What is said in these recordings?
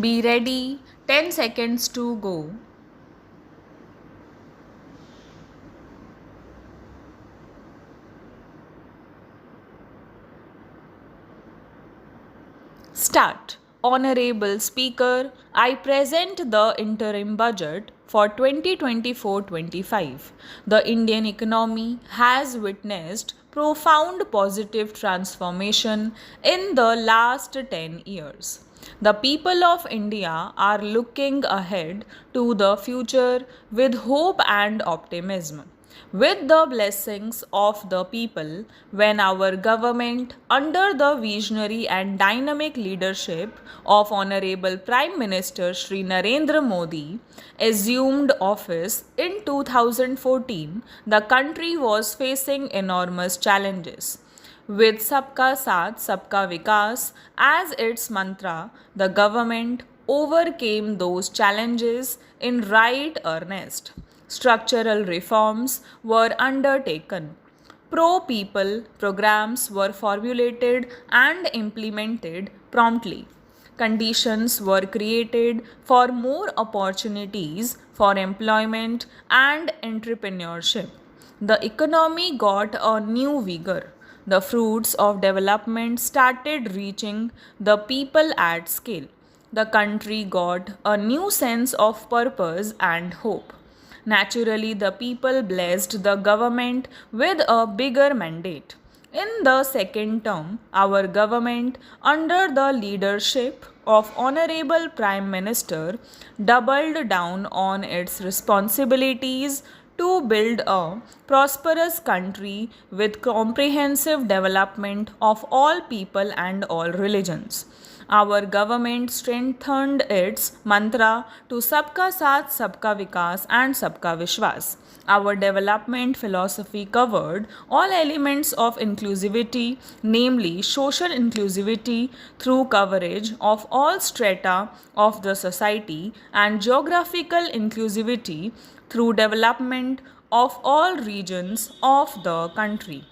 Be ready, 10 seconds to go. Start. Honorable Speaker, I present the interim budget for 2024-25. The Indian economy has witnessed profound positive transformation in the last 10 years. The people of India are looking ahead to the future with hope and optimism. With the blessings of the people, when our government, under the visionary and dynamic leadership of Honorable Prime Minister Shri Narendra Modi, assumed office in 2014, the country was facing enormous challenges. With Sabka Saath, Sabka Vikas as its mantra, the government overcame those challenges in right earnest. Structural reforms were undertaken. Pro people programs were formulated and implemented promptly. Conditions were created for more opportunities for employment and entrepreneurship. The economy got a new vigor. The fruits of development started reaching the people at scale. The country got a new sense of purpose and hope. Naturally, the people blessed the government with a bigger mandate. In the second term, our government, under the leadership of Honorable Prime Minister, doubled down on its responsibilities to build a prosperous country with comprehensive development of all people and all religions. Our government strengthened its mantra to Sabka Saath, Sabka Vikas and Sabka Vishwas. Our development philosophy covered all elements of inclusivity, namely social inclusivity through coverage of all strata of the society and geographical inclusivity through development of all regions of the country.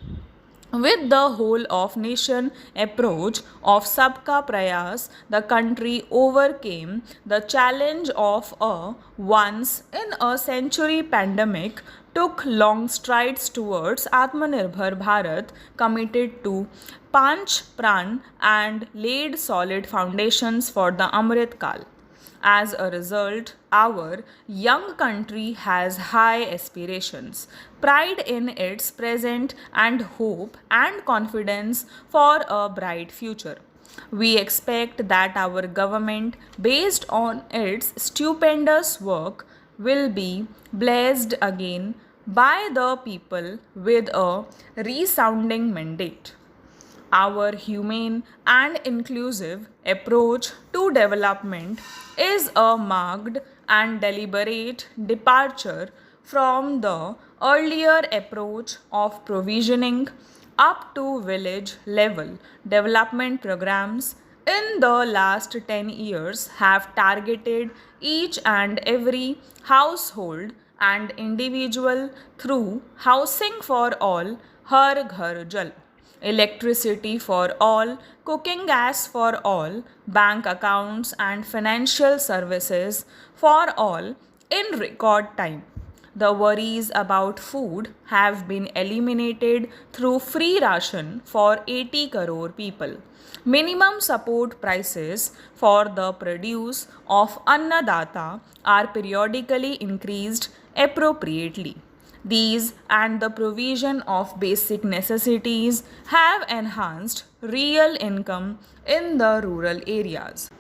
With the whole of nation approach of Sabka Prayas, the country overcame the challenge of a once in a century pandemic, took long strides towards Atmanirbhar Bharat, committed to Panch Pran, and laid solid foundations for the Amrit Kal. As a result, our young country has high aspirations, pride in its present, and hope and confidence for a bright future. We expect that our government, based on its stupendous work, will be blessed again by the people with a resounding mandate. Our humane and inclusive approach to development is a marked and deliberate departure from the earlier approach of provisioning up to village level development programs in the last 10 years have targeted each and every household and individual through housing for all, Har Ghar Jal, electricity for all, cooking gas for all, bank accounts and financial services for all in record time. The worries about food have been eliminated through free ration for 80 crore people. Minimum support prices for the produce of Annadata are periodically increased appropriately. These and the provision of basic necessities have enhanced real income in the rural areas.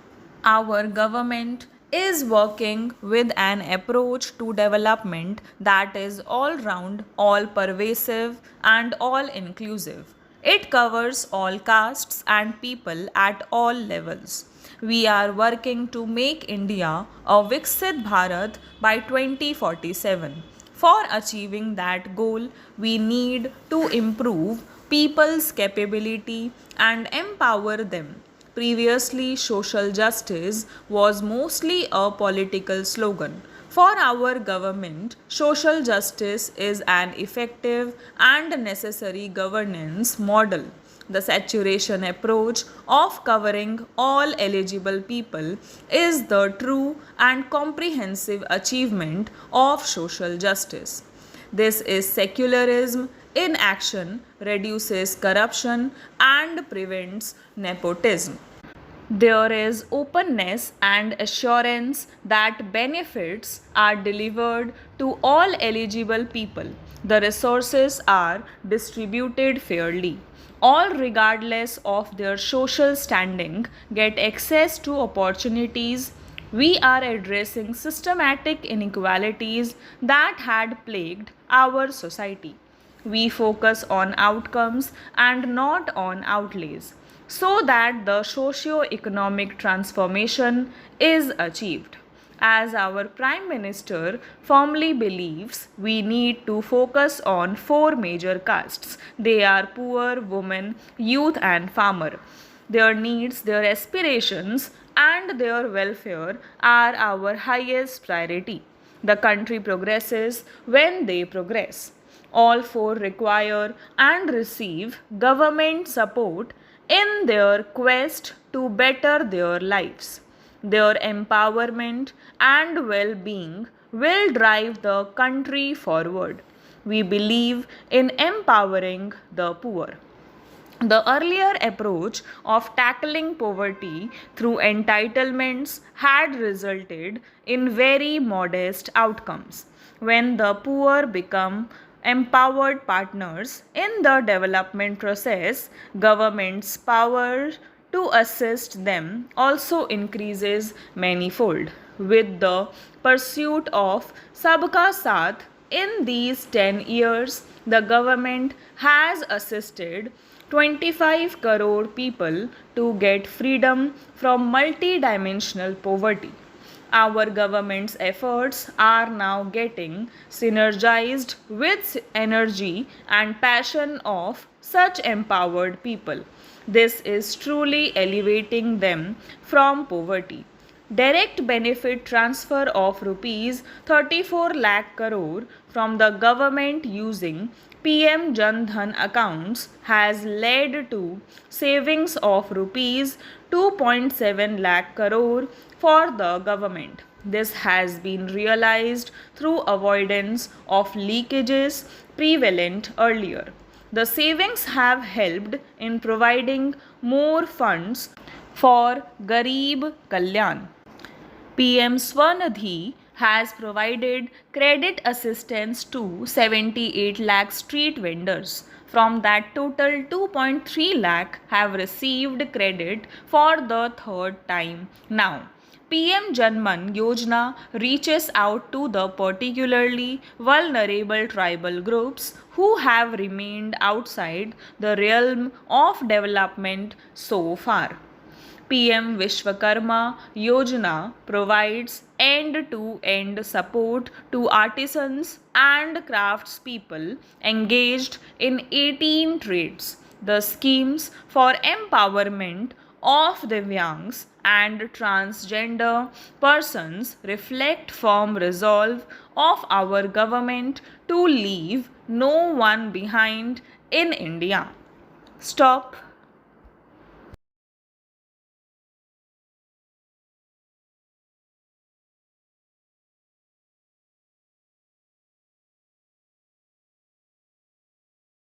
Our government is working with an approach to development that is all round, all pervasive, and all inclusive. It covers all castes and people at all levels. We are working to make India a Viksit Bharat by 2047. For achieving that goal, we need to improve people's capability and empower them. Previously, social justice was mostly a political slogan. For our government, social justice is an effective and necessary governance model. The saturation approach of covering all eligible people is the true and comprehensive achievement of social justice. This is secularism in action, reduces corruption, and prevents nepotism. There is openness and assurance that benefits are delivered to all eligible people. The resources are distributed fairly. All, regardless of their social standing, get access to opportunities. We are addressing systematic inequalities that had plagued our society. We focus on outcomes and not on outlays so that the socio-economic transformation is achieved. As our Prime Minister firmly believes, we need to focus on four major castes. They are poor, women, youth, and farmer. Their needs, their aspirations, and their welfare are our highest priority. The country progresses when they progress. All four require and receive government support in their quest to better their lives. Their empowerment and well being will drive the country forward. We believe in empowering the poor. The earlier approach of tackling poverty through entitlements had resulted in very modest outcomes. When the poor become empowered partners in the development process, government's power to assist them also increases manifold. With the pursuit of Sabka Saath in these 10 years, the government has assisted 25 crore people to get freedom from multidimensional poverty. Our government's efforts are now getting synergized with energy and passion of such empowered people. This is truly elevating them from poverty. Direct benefit transfer of rupees 34 lakh crore from the government using PM Jan Dhan accounts has led to savings of rupees 2.7 lakh crore for the government. This has been realized through avoidance of leakages prevalent earlier. The savings have helped in providing more funds for Garib Kalyan. PM Swanidhi has provided credit assistance to 78 lakh street vendors. From that total, 2.3 lakh have received credit for the third time now. PM Janman Yojana reaches out to the particularly vulnerable tribal groups who have remained outside the realm of development so far. PM Vishwakarma Yojana provides end-to-end support to artisans and craftspeople engaged in 18 trades. The schemes for empowerment of Divyangs and transgender persons reflect firm resolve of our government to leave no one behind in India. Stop